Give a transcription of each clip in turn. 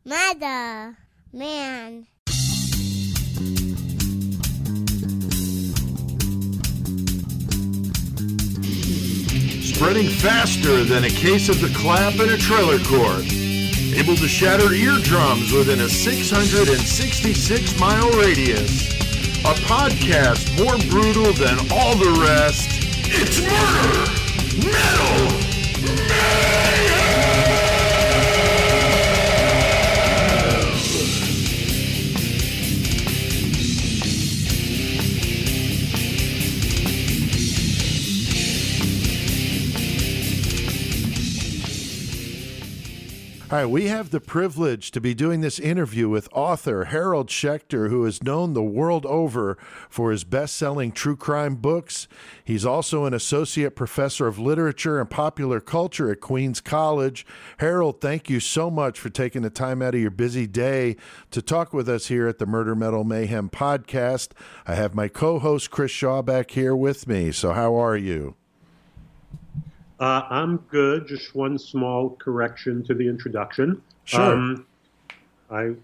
Mother, man. Spreading faster than a case of the clap in a trailer court. Able to shatter eardrums within a 666-mile radius. A podcast more brutal than all the rest. It's Murder Metal Mayhem! All right, we have the privilege to be doing this interview with author Harold Schecter, who is known the world over for his best-selling true crime books. He's also an associate professor of literature and popular culture at Queens College. Harold, thank you so much for taking the time out of your busy day to talk with us here at the Murder Metal Mayhem podcast. I have my co-host Chris Shaw back here with me. So how are you? I'm good. Just one small correction to the introduction. Sure. I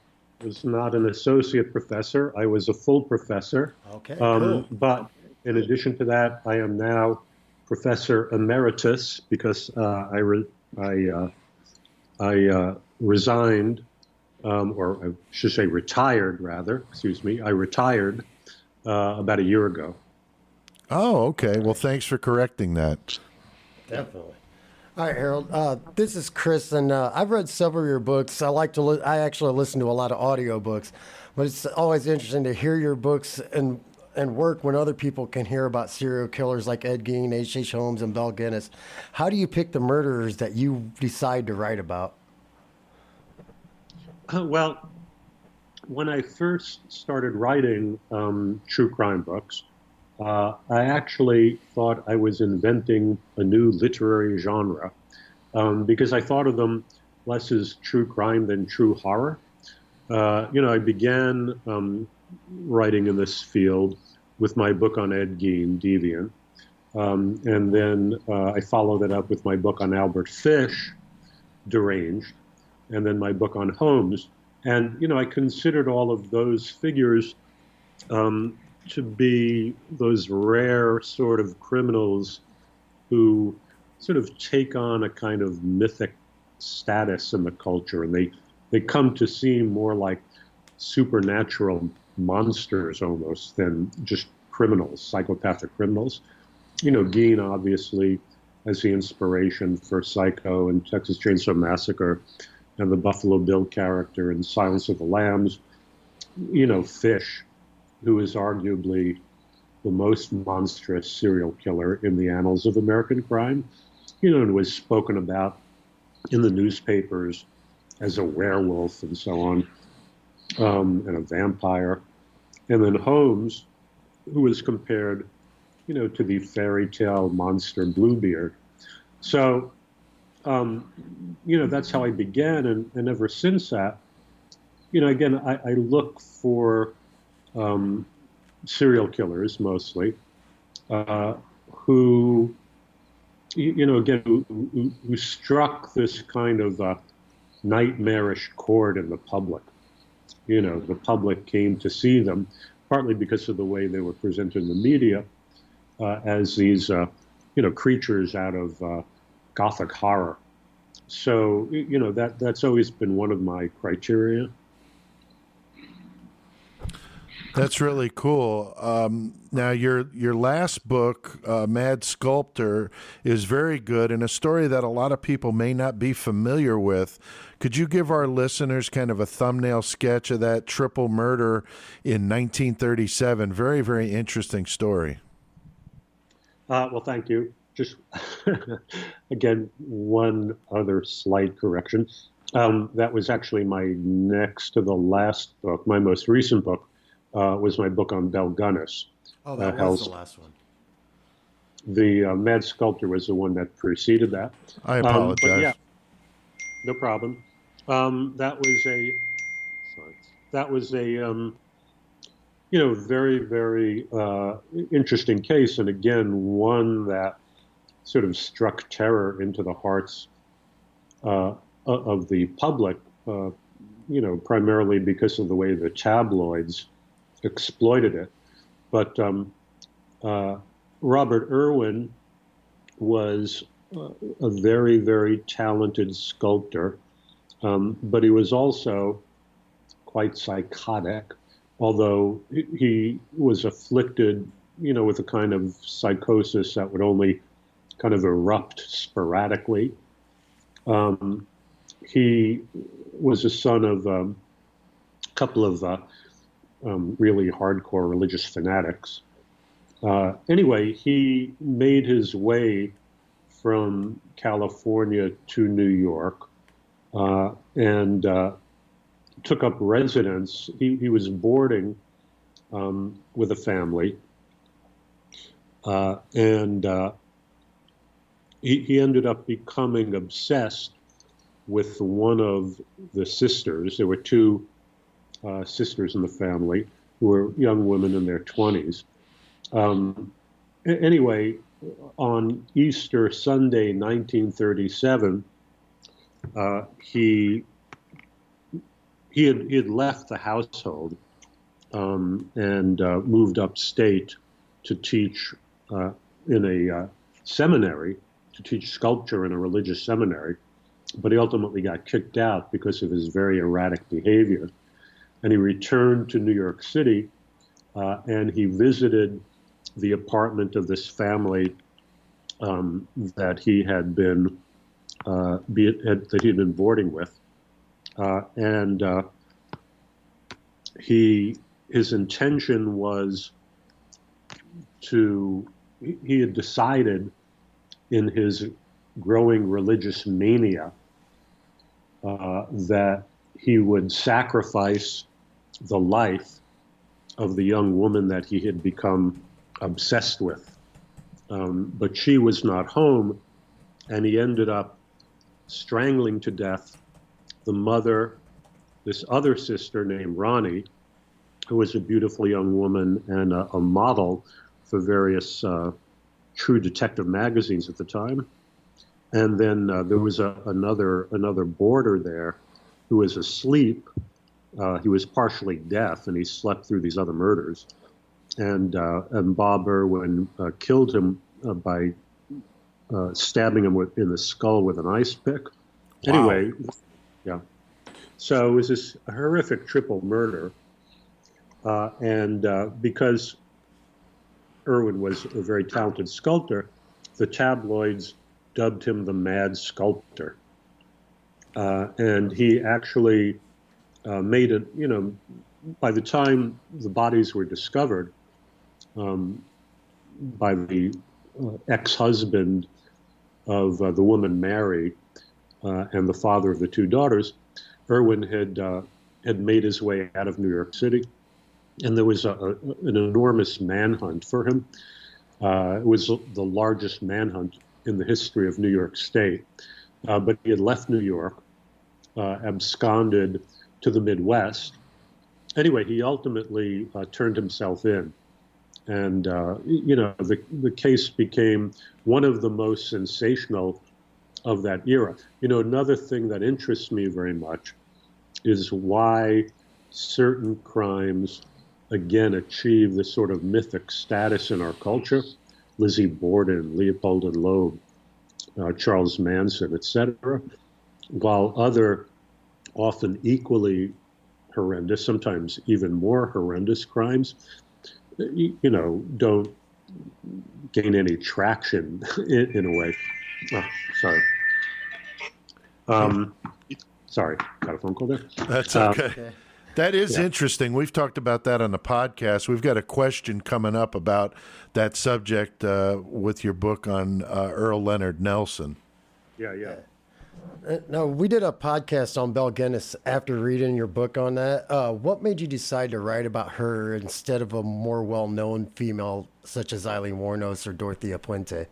was not an associate professor. I was a full professor. Okay, cool. But in addition to that, I am now professor emeritus because I resigned, or I should say retired, rather. Excuse me. I retired about a year ago. Oh, okay. Well, thanks for correcting that. Definitely. All right, Harold. This is Chris, and I've read several of your books. I actually listen to a lot of audiobooks, but it's always interesting to hear your books and work when other people can hear about serial killers like Ed Gein, H.H. Holmes, and Belle Gunness. How do you pick the murderers that you decide to write about? Well, when I first started writing true crime books, I actually thought I was inventing a new literary genre because I thought of them less as true crime than true horror. I began writing in this field with my book on Ed Gein, Deviant, and then I followed it up with my book on Albert Fish, Deranged, and then my book on Holmes. And, I considered all of those figures to be those rare sort of criminals who sort of take on a kind of mythic status in the culture, and they come to seem more like supernatural monsters almost than just criminals, psychopathic criminals. Gein obviously as the inspiration for Psycho and Texas Chainsaw Massacre and the Buffalo Bill character in Silence of the Lambs. Fish, who is arguably the most monstrous serial killer in the annals of American crime, and was spoken about in the newspapers as a werewolf and so on, and a vampire. And then Holmes, who was compared, to the fairy tale monster Bluebeard. So, that's how I began. And ever since that, again, I look for serial killers mostly, who, who struck this kind of nightmarish chord in the public. The public came to see them, partly because of the way they were presented in the media as these, creatures out of Gothic horror. So, that's always been one of my criteria. That's really cool. Now, your last book, Mad Sculptor, is very good and a story that a lot of people may not be familiar with. Could you give our listeners kind of a thumbnail sketch of that triple murder in 1937? Very, very interesting story. Well, thank you. Just, again, one other slight correction. That was actually my next to the last book. My most recent book was my book on Belle Gunness. Oh, that was the last one. The Mad Sculptor was the one that preceded that. I apologize. But yeah, no problem. That was a very, very interesting case, and again, one that sort of struck terror into the hearts of the public primarily because of the way the tabloids exploited it. But Robert Irwin was a very, very talented sculptor, but he was also quite psychotic, although he was afflicted, with a kind of psychosis that would only kind of erupt sporadically. He was a son of a couple of really hardcore religious fanatics. Anyway, he made his way from California to New York and took up residence. He was boarding with a family, and he ended up becoming obsessed with one of the sisters. There were two sisters in the family who were young women in their 20s. Anyway, on Easter Sunday, 1937, he had left the household and moved upstate to teach in a seminary, to teach sculpture in a religious seminary. But he ultimately got kicked out because of his very erratic behavior. And he returned to New York City, and he visited the apartment of this family that he had been boarding with, and his intention was he had decided in his growing religious mania that he would sacrifice the life of the young woman that he had become obsessed with. But she was not home, and he ended up strangling to death the mother, this other sister named Ronnie, who was a beautiful young woman and a model for various True Detective magazines at the time. And then there was another boarder there who was asleep. He was partially deaf, and he slept through these other murders. And Bob Irwin killed him by stabbing him in the skull with an ice pick. Wow. Anyway, yeah. So it was this horrific triple murder. And because Irwin was a very talented sculptor, the tabloids dubbed him the Mad Sculptor. And he actually made it, by the time the bodies were discovered by the ex-husband of the woman Mary and the father of the two daughters, Irwin had made his way out of New York City, and there was an enormous manhunt for him. It was the largest manhunt in the history of New York State. But he had left New York, absconded to the Midwest. Anyway, he ultimately turned himself in. And, the case became one of the most sensational of that era. Another thing that interests me very much is why certain crimes, again, achieve this sort of mythic status in our culture. Lizzie Borden, Leopold and Loeb, Charles Manson, etc., while other, often equally horrendous, sometimes even more horrendous crimes, don't gain any traction in a way. Oh, sorry. Sorry, got a phone call there? That's okay. That is interesting. We've talked about that on the podcast. We've got a question coming up about that subject with your book on Earle Leonard Nelson. Yeah. No, we did a podcast on Belle Gunness after reading your book on that. What made you decide to write about her instead of a more well-known female such as Eileen Wuornos or Dorothea Puente?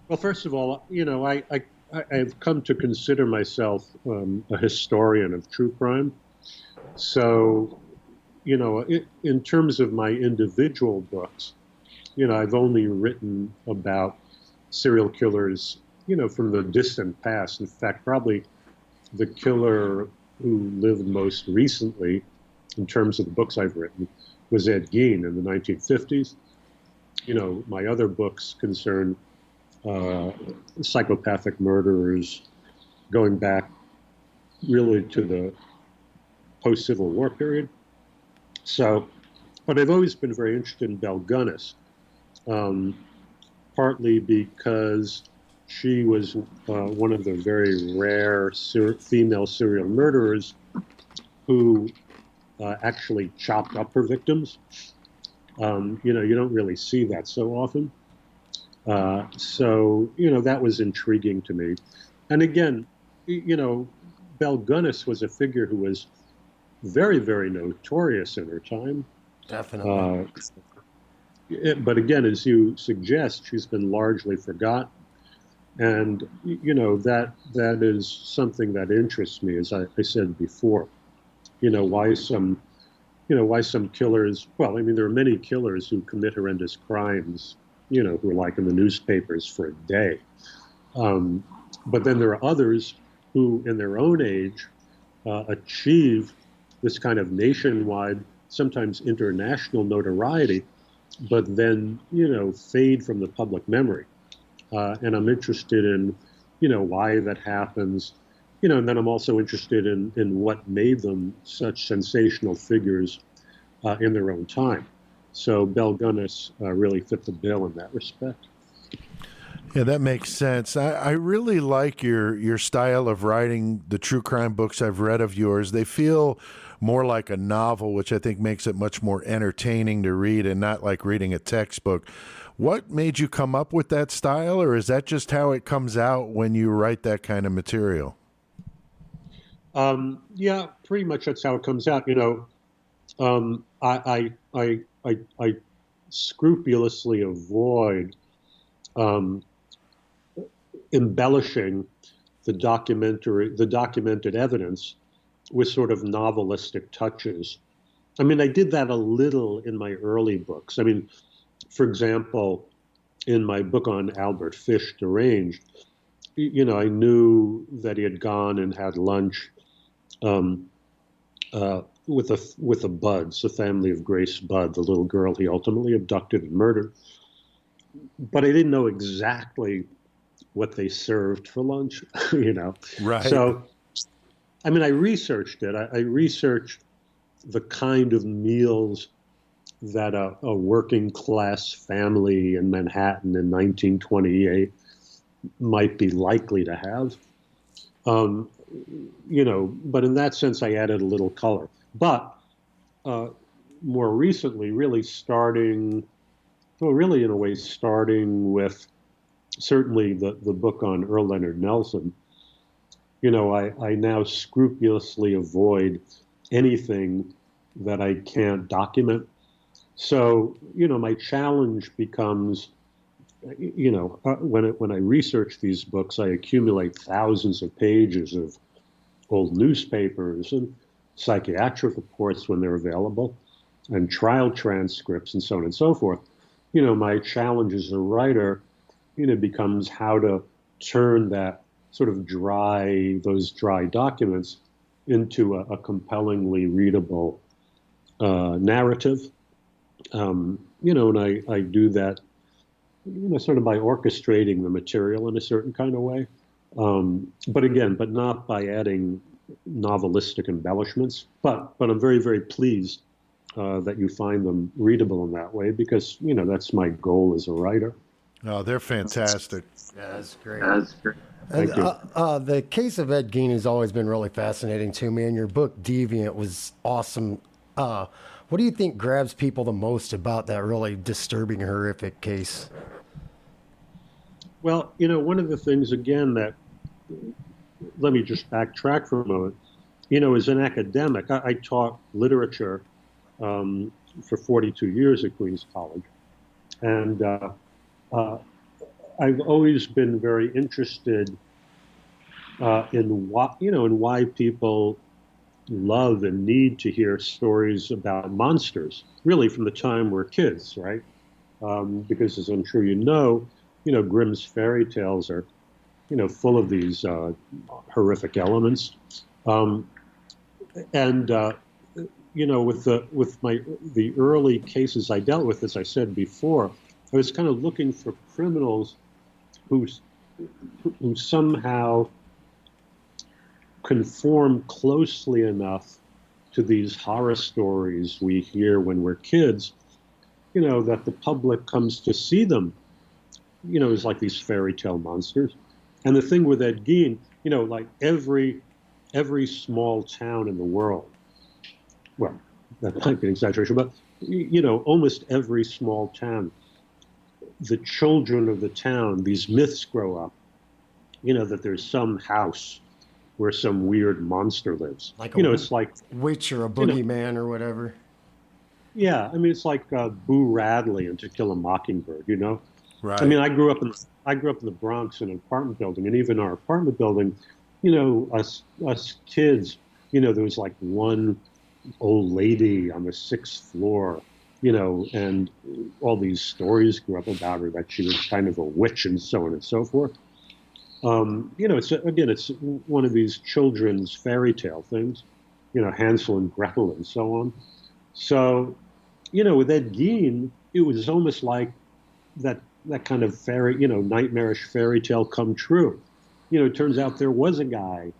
Well, first of all, I've come to consider myself a historian of true crime. So, in terms of my individual books, I've only written about serial killers, from the distant past. In fact, probably the killer who lived most recently, in terms of the books I've written, was Ed Gein in the 1950s. My other books concern psychopathic murderers going back really to the post-Civil War period. So, but I've always been very interested in Belle Gunness, partly because she was one of the very rare female serial murderers who actually chopped up her victims. You don't really see that so often. So that was intriguing to me. And again, Belle Gunness was a figure who was very, very notorious in her time. Definitely. But again, as you suggest, she's been largely forgotten. And, that is something that interests me, as I said before. Why some killers, well, I mean, there are many killers who commit horrendous crimes, who are like in the newspapers for a day. But then there are others who, in their own age, achieve this kind of nationwide, sometimes international notoriety, but then, fade from the public memory. And I'm interested in, why that happens, and then I'm also interested in what made them such sensational figures in their own time. So Belle Gunness really fit the bill in that respect. Yeah, that makes sense. I really like your style of writing the true crime books I've read of yours. They feel more like a novel, which I think makes it much more entertaining to read and not like reading a textbook. What made you come up with that style, or is that just how it comes out when you write that kind of material? Yeah, pretty much that's how it comes out. I scrupulously avoid embellishing the documented evidence with sort of novelistic touches. I mean, I did that a little in my early books. I mean, for example, in my book on Albert Fish, Deranged, I knew that he had gone and had lunch with the Budds, the family of Grace Budd, the little girl he ultimately abducted and murdered. But I didn't know exactly what they served for lunch, Right. So, I mean, I researched it. I researched the kind of meals that a working class family in Manhattan in 1928 might be likely to have. But in that sense, I added a little color. But more recently, really in a way, starting with certainly the book on Earle Leonard Nelson, I now scrupulously avoid anything that I can't document. So, my challenge becomes, when I research these books, I accumulate thousands of pages of old newspapers and psychiatric reports when they're available, and trial transcripts and so on and so forth. My challenge as a writer, becomes how to turn that sort of those dry documents into a compellingly readable narrative. And I do that, sort of by orchestrating the material in a certain kind of way. But not by adding novelistic embellishments. But I'm very, very pleased that you find them readable in that way, because, that's my goal as a writer. Oh, they're fantastic. Yeah, that's great. Thank you. The case of Ed Gein has always been really fascinating to me, and your book Deviant was awesome. What do you think grabs people the most about that really disturbing, horrific case? Well, one of the things, again, that, let me just backtrack for a moment. As an academic, I taught literature for 42 years at Queens College. And I've always been very interested in why people love and need to hear stories about monsters, really from the time we're kids, right? Because as I'm sure Grimm's fairy tales are full of these horrific elements. Um, and with the early cases I dealt with, as I said before, I was kind of looking for criminals who somehow conform closely enough to these horror stories we hear when we're kids, that the public comes to see them, as like these fairy tale monsters. And the thing with Ed Gein, like every small town in the world, well, that might be an exaggeration, but, almost every small town, the children of the town, these myths grow up, that there's some house where some weird monster lives. Like it's like witch or a boogeyman or whatever. Yeah, I mean, it's like Boo Radley and To Kill a Mockingbird. Right. I mean, I grew up in the Bronx in an apartment building, and even our apartment building, us kids, there was like one old lady on the 6th floor, and all these stories grew up about her, that she was kind of a witch and so on and so forth. It's one of these children's fairy tale things, Hansel and Gretel and so on. So, with Ed Gein, it was almost like that kind of nightmarish fairy tale come true. It turns out there was a guy,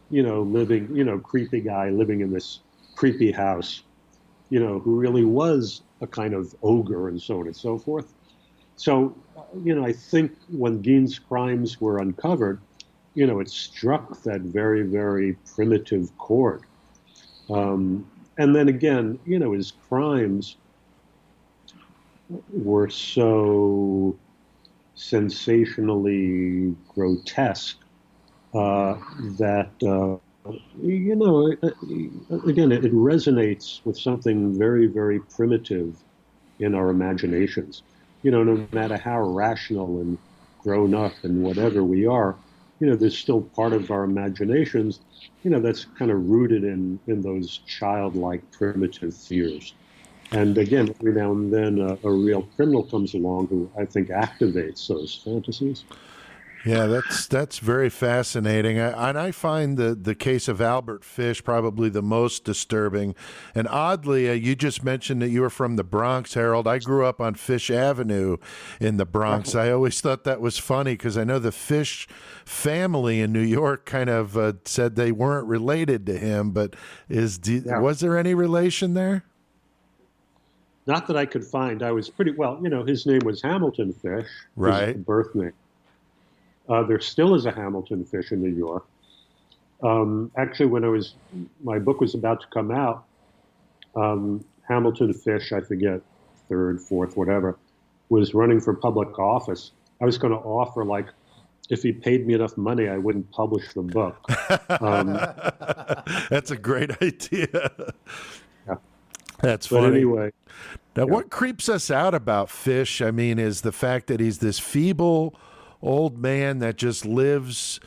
living, creepy guy living in this creepy house, who really was a kind of ogre and so on and so forth. So, I think when Gein's crimes were uncovered, it struck that very, very primitive chord. And then again, his crimes were so sensationally grotesque that, again, it resonates with something very, very primitive in our imaginations. No matter how rational and grown up and whatever we are, there's still part of our imaginations, that's kind of rooted in those childlike primitive fears. And again, every now and then a real criminal comes along who I think activates those fantasies. Yeah, that's very fascinating. And I find the case of Albert Fish probably the most disturbing. And oddly, you just mentioned that you were from the Bronx, Harold. I grew up on Fish Avenue in the Bronx. I always thought that was funny because I know the Fish family in New York kind of said they weren't related to him. But was there any relation there? Not that I could find. I was pretty well, his name was Hamilton Fish, right? His birth name. There still is a Hamilton Fish in New York. Actually, when my book was about to come out, Hamilton Fish, I forget, 3rd, 4th, whatever, was running for public office. I was going to offer, like, if he paid me enough money, I wouldn't publish the book. That's a great idea. Yeah. That's funny. But anyway. Now, what creeps us out about Fish, I mean, is the fact that he's this feeble old man that just lives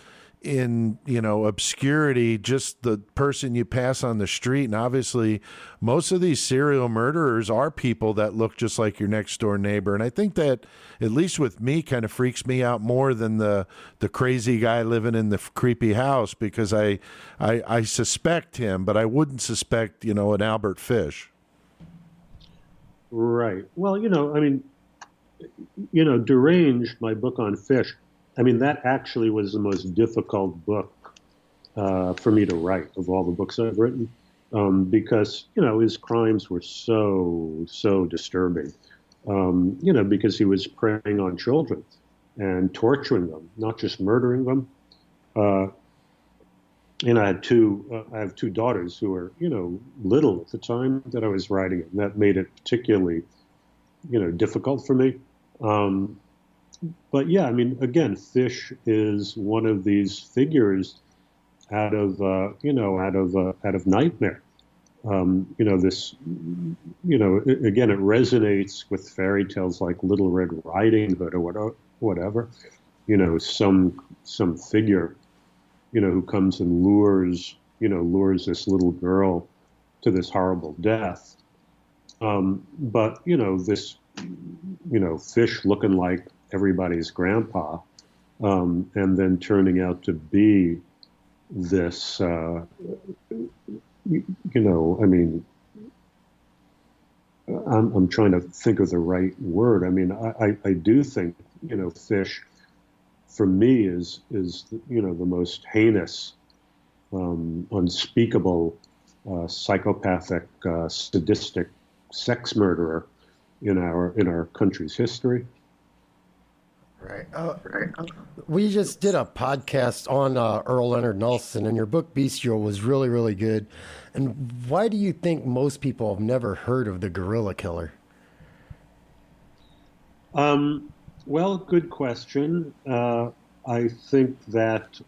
in, obscurity, just the person you pass on the street. And obviously, most of these serial murderers are people that look just like your next door neighbor. And I think that, at least with me, kind of freaks me out more than the crazy guy living in the creepy house, because I suspect him, but I wouldn't suspect, an Albert Fish. Right. Well, I mean, Deranged, my book on Fish, I mean, that actually was the most difficult book for me to write of all the books I've written, because, his crimes were so disturbing, because he was preying on children and torturing them, not just murdering them. I have two daughters who were, little at the time that I was writing it, and that made it particularly, difficult for me. But yeah, I mean, again, Fish is one of these figures out of Nightmare. This, again, it resonates with fairy tales like Little Red Riding Hood or whatever. Some figure, who comes and lures this little girl to this horrible death. But, this, Fish looking like everybody's grandpa, and then turning out to be this, I mean, I'm trying to think of the right word. I mean, I do think, fish for me is the most heinous, unspeakable, psychopathic, sadistic sex murderer in our country's history. Right. We just did a podcast on Earle Leonard Nelson, and your book Bestial was really, really good. And why do you think most people have never heard of the gorilla killer? Well, good question. I think that,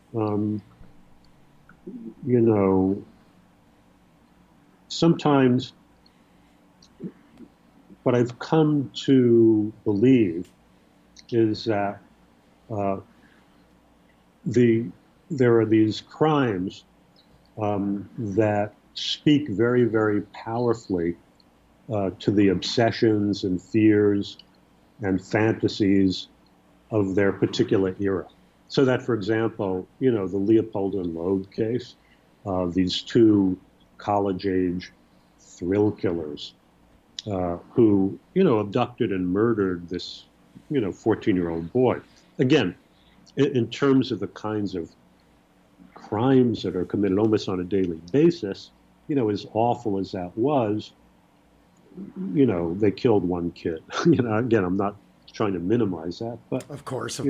sometimes what I've come to believe is that there are these crimes that speak very, very powerfully to the obsessions and fears and fantasies of their particular era. So that, for example, the Leopold and Loeb case, these two college-age thrill killers who, abducted and murdered this, 14-year-old boy. Again, in terms of the kinds of crimes that are committed almost on a daily basis, as awful as that was, they killed one kid. Again, I'm not trying to minimize that, but of course,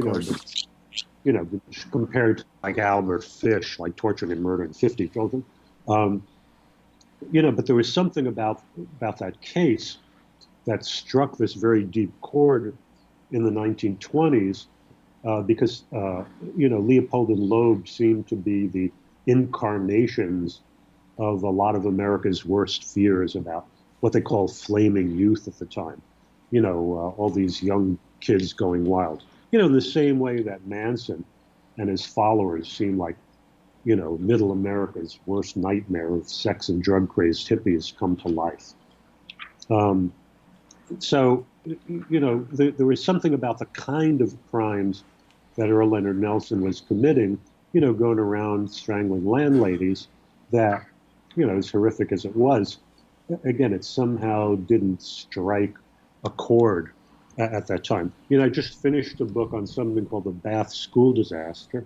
compared to like Albert Fish, like torturing and murdering 50 children, but there was something about that case that struck this very deep chord in the 1920s, because Leopold and Loeb seemed to be the incarnations of a lot of America's worst fears about what they call flaming youth at the time. All these young kids going wild. In the same way that Manson and his followers seem like, middle America's worst nightmare of sex and drug crazed hippies come to life. So, there was something about the kind of crimes that Earle Leonard Nelson was committing, going around strangling landladies, that, as horrific as it was, again, it somehow didn't strike a chord at that time. I just finished a book on something called the Bath school disaster,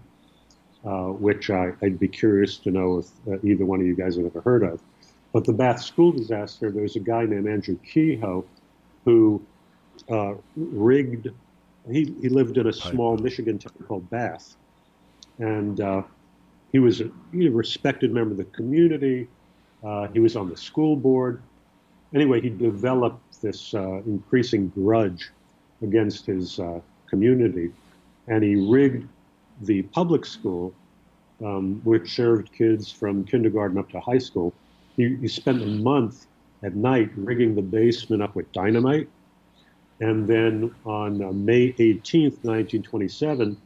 which I'd be curious to know if either one of you guys have ever heard of. But the Bath school disaster, there's a guy named Andrew Kehoe who rigged, he lived in a small Michigan town called Bath. And he was a respected member of the community. He was on the school board. Anyway, he developed this increasing grudge against his community. And he rigged the public school, which served kids from kindergarten up to high school. He spent a month at night rigging the basement up with dynamite. And then on May 18th, 1927,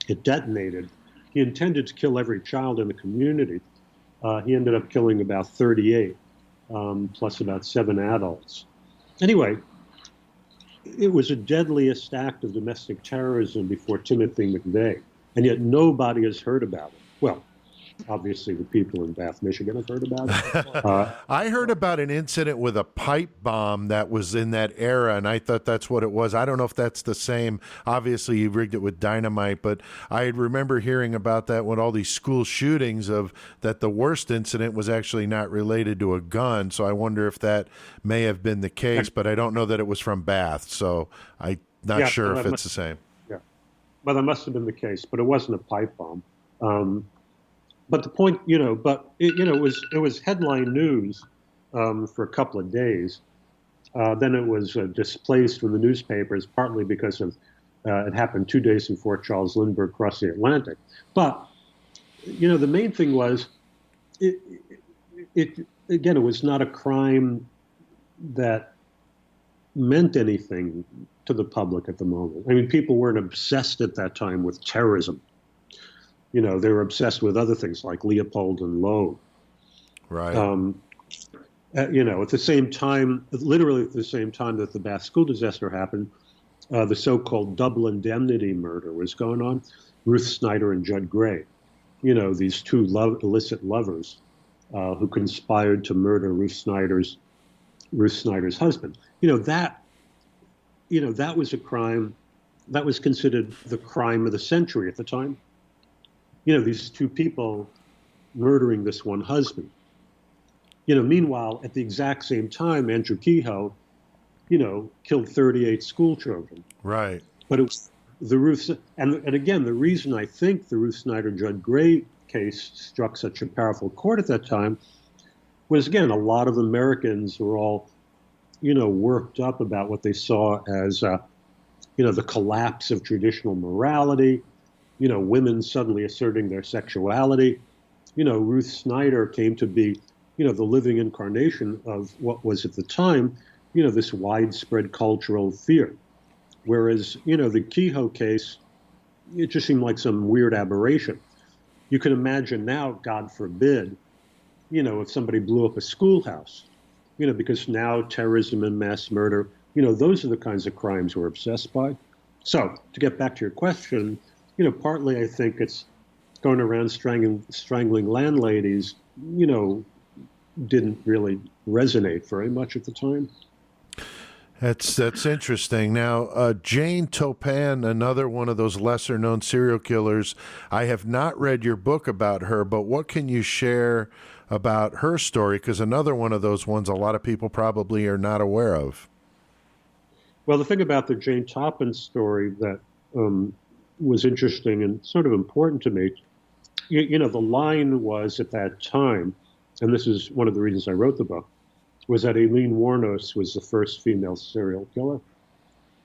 it detonated. He intended to kill every child in the community. He ended up killing about 38, plus about 7 adults. Anyway, it was a deadliest act of domestic terrorism before Timothy McVeigh, and yet nobody has heard about it. Well, obviously the people in Bath, Michigan have heard about it. I heard about an incident with a pipe bomb that was in that era, and I thought that's what it was. I don't know if that's the same. Obviously, he rigged it with dynamite, but I remember hearing about that with all these school shootings that the worst incident was actually not related to a gun. So I wonder if that may have been the case, but I don't know that it was from Bath. So I'm not sure if it's the same. Yeah, well, that must have been the case, but it wasn't a pipe bomb. But the point, it was headline news for a couple of days. Then it was displaced from the newspapers, partly because of it happened 2 days before Charles Lindbergh crossed the Atlantic. But the main thing was, it was not a crime that meant anything to the public at the moment. I mean, people weren't obsessed at that time with terrorism. They were obsessed with other things like Leopold and Loeb. Right. At the same time, literally at the same time that the Bath school disaster happened, the so-called double indemnity murder was going on. Ruth Snyder and Judd Gray, these two illicit lovers who conspired to murder Ruth Snyder's husband. That was a crime that was considered the crime of the century at the time. These two people murdering this one husband. Meanwhile, at the exact same time, Andrew Kehoe, killed 38 school children. Right. But it was the Ruth, and again, the reason I think the Ruth Snyder Judd Gray case struck such a powerful chord at that time was, again, a lot of Americans were all, worked up about what they saw as, the collapse of traditional morality, women suddenly asserting their sexuality. Ruth Snyder came to be, the living incarnation of what was at the time, this widespread cultural fear. Whereas, the Kehoe case, it just seemed like some weird aberration. You can imagine now, God forbid, if somebody blew up a schoolhouse, because now terrorism and mass murder, those are the kinds of crimes we're obsessed by. So to get back to your question, partly I think it's going around strangling landladies, didn't really resonate very much at the time. That's interesting. Now, Jane Toppan, another one of those lesser-known serial killers. I have not read your book about her, but what can you share about her story? Because another one of those ones a lot of people probably are not aware of. Well, the thing about the Jane Toppan story that was interesting and sort of important to me, the line was at that time, and this is one of the reasons I wrote the book, was that Aileen Wuornos was the first female serial killer.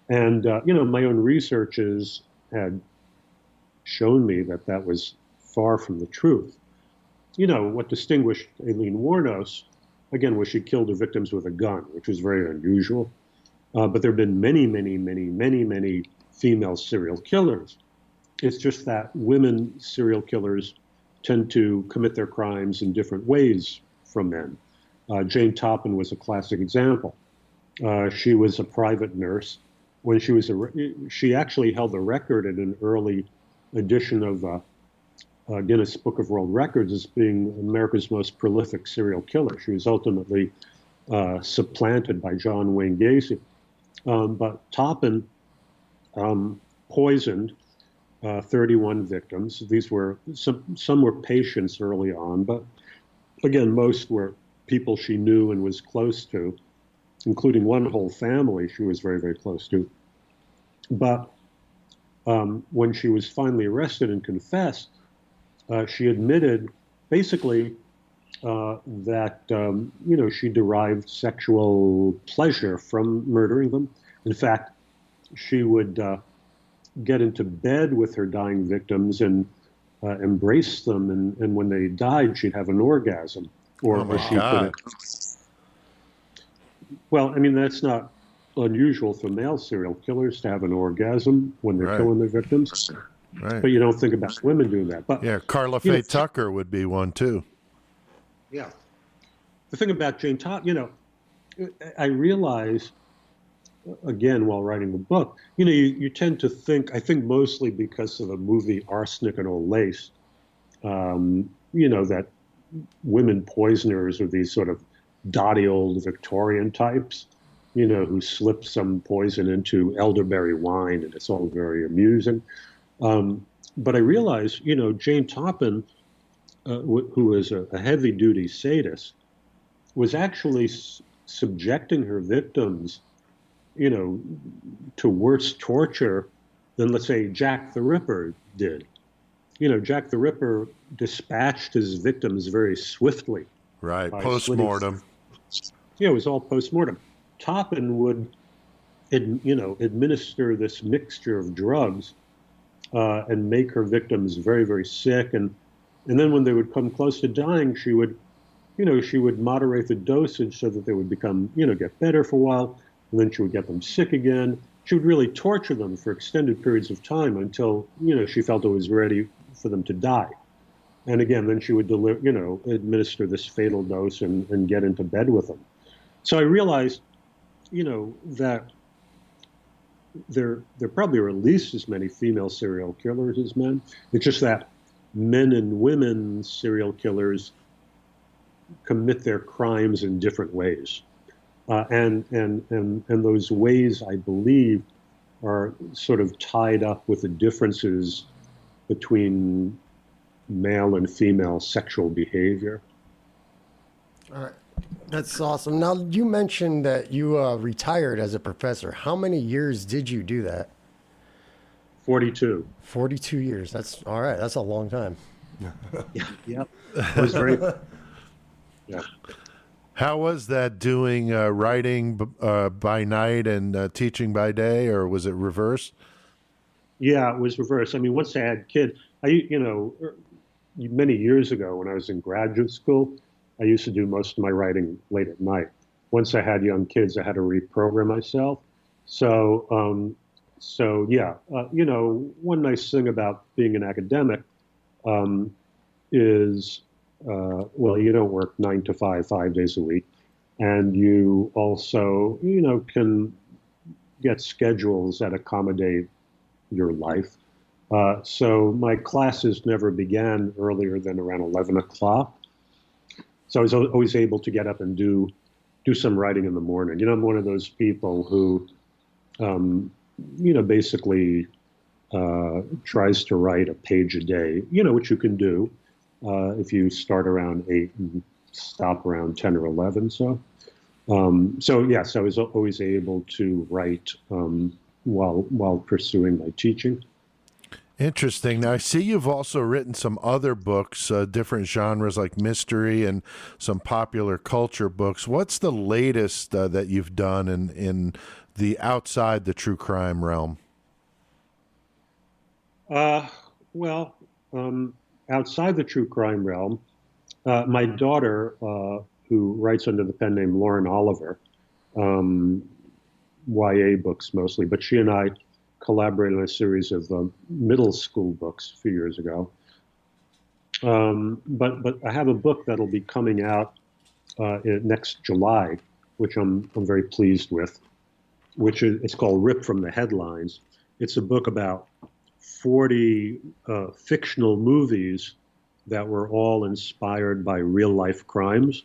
And, my own researches had shown me that that was far from the truth. What distinguished Aileen Wuornos, again, was she killed her victims with a gun, which was very unusual. But there have been many, many, many, many, many female serial killers. It's just that women serial killers tend to commit their crimes in different ways from men. Jane Toppan was a classic example. She was a private nurse. When she actually held the record in an early edition of Guinness Book of World Records as being America's most prolific serial killer. She was ultimately supplanted by John Wayne Gacy. But Toppan poisoned 31 victims. These were some were patients early on, but again, most were people she knew and was close to, including one whole family she was very, very close to. But when she was finally arrested and confessed, she admitted basically that she derived sexual pleasure from murdering them. In fact, she would get into bed with her dying victims and embrace them, and when they died, she'd have an orgasm. Or she could. Well, I mean, that's not unusual for male serial killers to have an orgasm when they're killing their victims. Right. But you don't think about women doing that. But yeah, Carla Faye Tucker would be one too. Yeah. The thing about Jane Toppan, I realized, again, while writing the book, you tend to think, I think mostly because of the movie Arsenic and Old Lace, that women poisoners are these sort of dotty old Victorian types, who slip some poison into elderberry wine, and it's all very amusing. But I realized, Jane Toppan, who was a heavy-duty sadist, was actually subjecting her victims, to worse torture than, let's say, Jack the Ripper did. Jack the Ripper dispatched his victims very swiftly. Right, post-mortem. Yeah, it was all post-mortem. Toppan would, administer this mixture of drugs and make her victims very, very sick. And then when they would come close to dying, she would moderate the dosage so that they would become, get better for a while. And then she would get them sick again. She would really torture them for extended periods of time until, she felt it was ready for them to die. And again, then she would administer this fatal dose and get into bed with them. So I realized, that there probably are at least as many female serial killers as men. It's just that men and women serial killers commit their crimes in different ways, and those ways, I believe, are sort of tied up with the differences between male and female sexual behavior. All right. That's awesome. Now, you mentioned that you retired as a professor. How many years did you do that? 42. 42 years. That's all right. That's a long time. Yeah. It was very. Yeah. How was that doing writing by night and teaching by day, or was it reverse? Yeah, it was reversed. I mean, once I had kids, many years ago when I was in graduate school, I used to do most of my writing late at night. Once I had young kids, I had to reprogram myself. So, one nice thing about being an academic is, you don't work 9 to 5, 5 days a week, and you also, can get schedules that accommodate your life. So my classes never began earlier than around 11 o'clock. So I was always able to get up and do some writing in the morning. I'm one of those people who, basically tries to write a page a day, which you can do if you start around 8 and stop around 10 or 11. So I was always able to write while pursuing my teaching. Interesting. Now, I see you've also written some other books, different genres like mystery and some popular culture books. What's the latest that you've done in the outside the true crime realm? Outside the true crime realm, my daughter, who writes under the pen name Lauren Oliver, YA books mostly, but she and I collaborated on a series of middle school books a few years ago. But I have a book that'll be coming out next July, which I'm very pleased with. It's called Rip from the Headlines. It's a book about 40 fictional movies that were all inspired by real life crimes.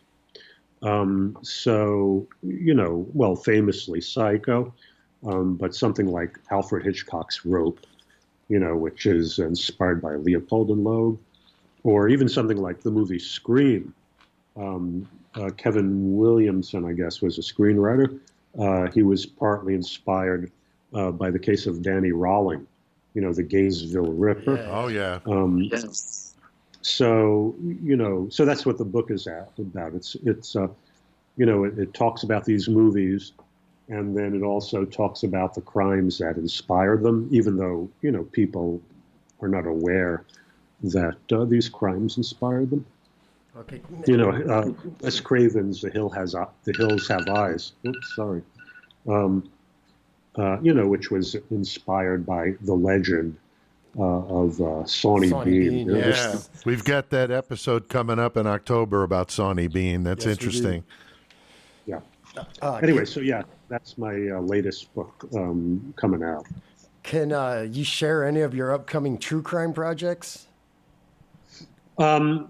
Famously Psycho. But something like Alfred Hitchcock's Rope, which is inspired by Leopold and Loeb, or even something like the movie Scream. Kevin Williamson, I guess, was a screenwriter. He was partly inspired by the case of Danny Rawling, the Gainesville Ripper. Yeah. Oh, yeah. So that's what the book is about. It talks about these movies. And then it also talks about the crimes that inspired them, even though, people are not aware that these crimes inspired them. Okay. Wes Craven's The Hills Have Eyes. Oops, sorry. Which was inspired by the legend of Sawney Bean. Yeah, we've got that episode coming up in October about Sawney Bean. That's interesting. Yeah. Anyway, that's my latest book coming out. Can you share any of your upcoming true crime projects? I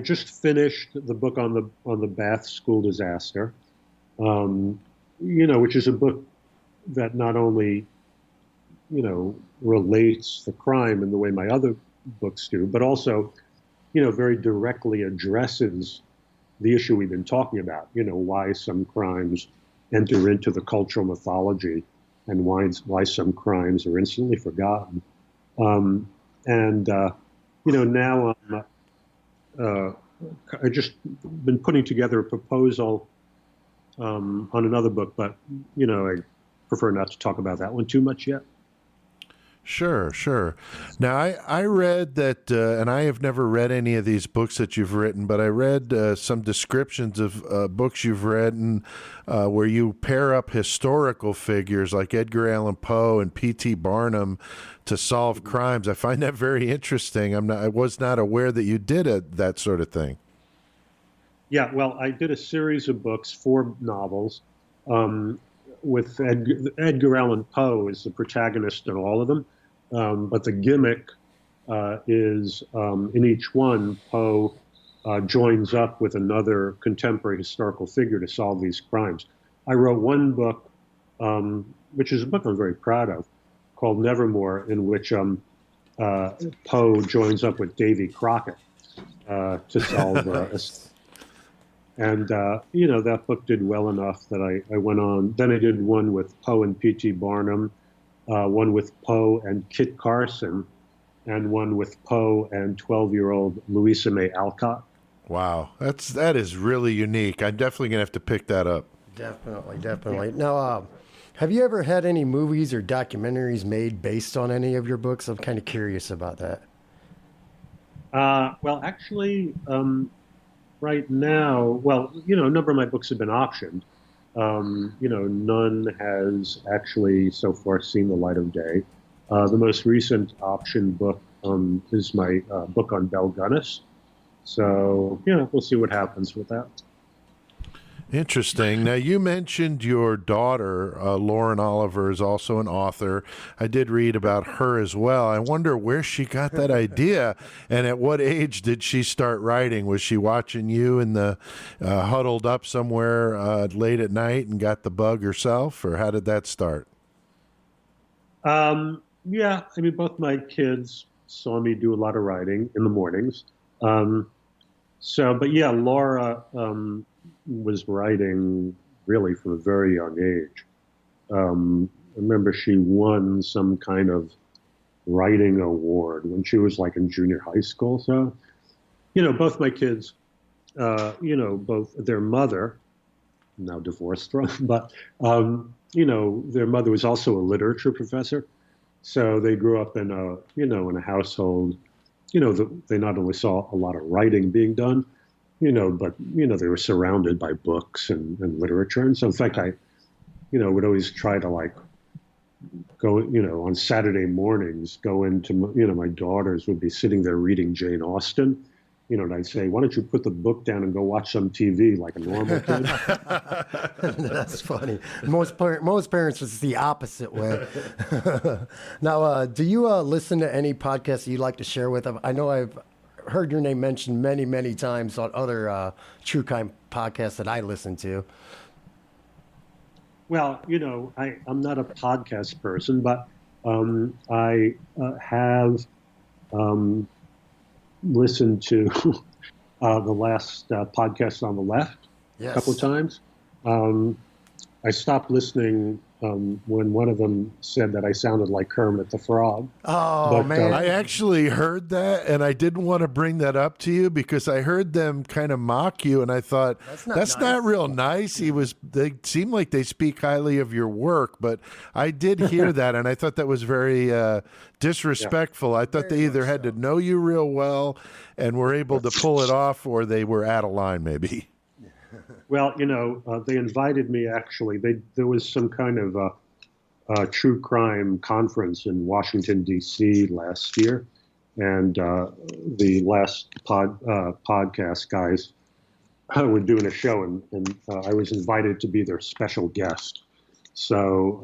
just finished the book on the Bath school disaster, which is a book that not only, relates the crime in the way my other books do, but also, very directly addresses the issue we've been talking about, why some crimes enter into the cultural mythology and why some crimes are instantly forgotten. Now I just been putting together a proposal on another book, but, I prefer not to talk about that one too much yet. Sure. Now, I read that, and I have never read any of these books that you've written, but I read some descriptions of books you've written where you pair up historical figures like Edgar Allan Poe and P.T. Barnum to solve crimes. I find that very interesting. I was not aware that you did that sort of thing. Yeah, well, I did a series of books, 4 novels, with Edgar Allan Poe is the protagonist in all of them, but the gimmick is in each one, Poe joins up with another contemporary historical figure to solve these crimes. I wrote one book, which is a book I'm very proud of, called Nevermore, in which Poe joins up with Davy Crockett to solve and that book did well enough that I went on. Then I did one with Poe and P.T. Barnum, one with Poe and Kit Carson, and one with Poe and 12-year-old Louisa May Alcott. Wow, that is really unique. I'm definitely gonna have to pick that up. Definitely. Now, have you ever had any movies or documentaries made based on any of your books? I'm kind of curious about that. Well, actually, right now, a number of my books have been optioned. None has actually so far seen the light of day. The most recent option book is my book on Belle Gunness. So, we'll see what happens with that. Interesting. Now, you mentioned your daughter, Lauren Oliver, is also an author. I did read about her as well. I wonder where she got that idea, and at what age did she start writing? Was she watching you in the huddled up somewhere late at night and got the bug herself, or how did that start? Yeah, I mean, both my kids saw me do a lot of writing in the mornings. But yeah, Laura was writing really from a very young age. I remember she won some kind of writing award when she was like in junior high school. So, both my kids, both their mother, now divorced from, but, their mother was also a literature professor. So they grew up in a household, they not only saw a lot of writing being done, but, they were surrounded by books and literature. And so, in fact, I, would always try to like go, on Saturday mornings, go into, my daughters would be sitting there reading Jane Austen, and I'd say, why don't you put the book down and go watch some TV like a normal kid? That's funny. Most parents, it's the opposite way. Now, do you listen to any podcasts that you'd like to share with them? I know I've heard your name mentioned many, many times on other true crime podcasts that I listen to. Well, I'm not a podcast person, but I have listened to the last podcast on the left a couple of times. I stopped listening when one of them said that I sounded like Kermit the Frog. Oh, man. I actually heard that, and I didn't want to bring that up to you because I heard them kind of mock you, and I thought, that's not real nice. They seem like they speak highly of your work, but I did hear that, and I thought that was very disrespectful. I thought they either had to know you real well and were able to pull it off, or they were out of line, maybe. Well, they invited me, actually. There was some kind of true crime conference in Washington, D.C. last year. And the last podcast guys were doing a show, and I was invited to be their special guest. So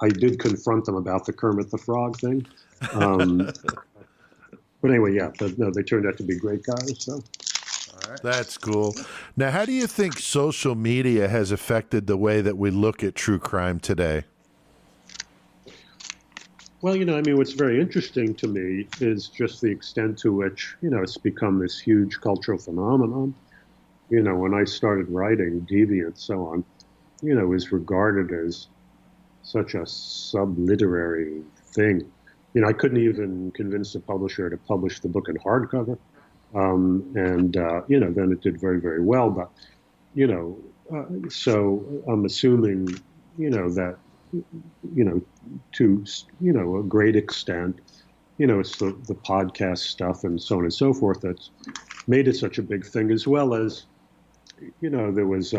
I did confront them about the Kermit the Frog thing. But anyway, yeah, they turned out to be great guys. So. That's cool. Now, how do you think social media has affected the way that we look at true crime today? Well, what's very interesting to me is just the extent to which, it's become this huge cultural phenomenon. When I started writing Deviant and so on, it was regarded as such a sub-literary thing. I couldn't even convince the publisher to publish the book in hardcover. Then it did very, very well. But, so I'm assuming, that, to, a great extent, it's the podcast stuff and so on and so forth that's made it such a big thing, as well as, there was,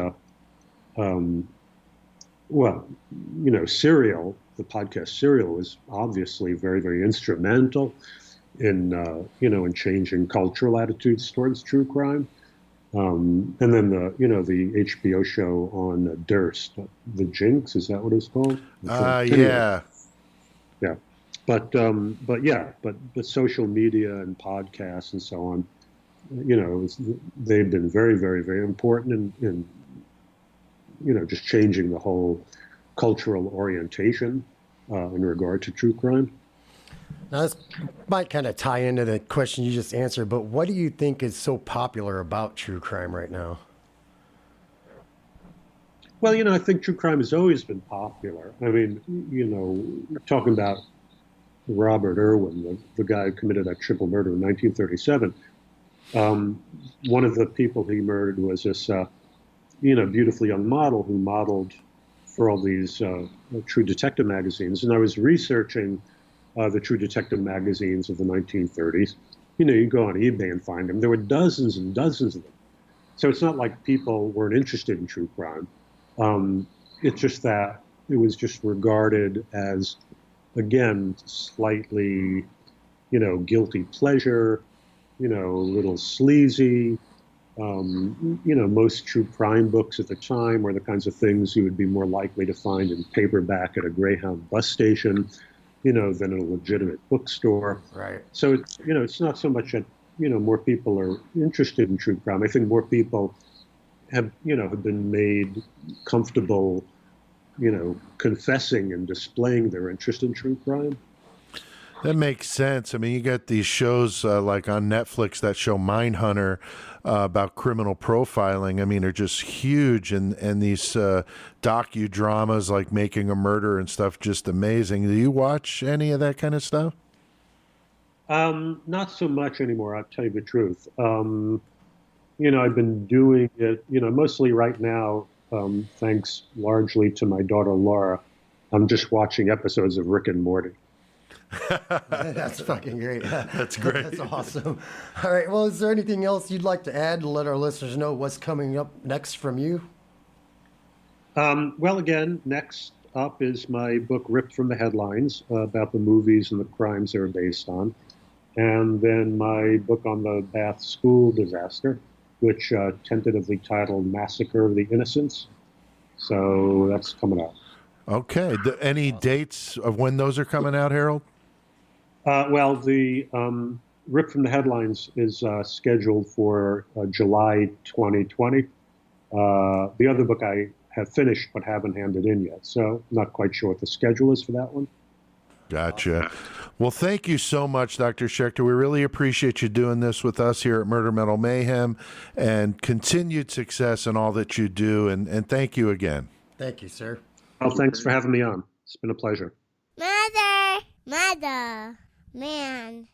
Serial, the podcast Serial was obviously very, very instrumental in in changing cultural attitudes towards true crime. And then the HBO show on Durst, The Jinx, is that what it's called? Anyway, Yeah. yeah. But social media and podcasts and so on, they've been very, very, very important in just changing the whole cultural orientation in regard to true crime. Now, this might kind of tie into the question you just answered, but what do you think is so popular about true crime right now? Well, I think true crime has always been popular. I mean, talking about Robert Irwin, the guy who committed that triple murder in 1937. One of the people he murdered was this, beautiful young model who modeled for all these true detective magazines. And I was researching the true detective magazines of the 1930s. You go on eBay and find them. There were dozens and dozens of them. So it's not like people weren't interested in true crime. It's just that it was just regarded as, again, slightly, guilty pleasure, a little sleazy. Most true crime books at the time were the kinds of things you would be more likely to find in paperback at a Greyhound bus station, than a legitimate bookstore. Right. So it's not so much that, more people are interested in true crime. I think more people have been made comfortable, confessing and displaying their interest in true crime. That makes sense. I mean, you got these shows like on Netflix that show Mindhunter about criminal profiling. I mean, they're just huge, and these docudramas like Making a Murder and stuff, just amazing. Do you watch any of that kind of stuff? Not so much anymore, I'll tell you the truth. I've been doing it, mostly right now, thanks largely to my daughter Laura. I'm just watching episodes of Rick and Morty. That's fucking great. That's great. That's awesome. All right. Well, is there anything else you'd like to add to let our listeners know what's coming up next from you? Well, again, next up is my book, Ripped from the Headlines, about the movies and the crimes they're based on. And then my book on the Bath school disaster, which tentatively titled Massacre of the Innocents. So that's coming out. Okay. Any dates of when those are coming out, Harold? Well, the Rip from the Headlines is scheduled for July 2020. The other book I have finished but haven't handed in yet, so not quite sure what the schedule is for that one. Gotcha. Well, thank you so much, Dr. Schecter. We really appreciate you doing this with us here at Murder Metal Mayhem, and continued success in all that you do. And thank you again. Thank you, sir. Well, thanks for having me on. It's been a pleasure. Mother, man.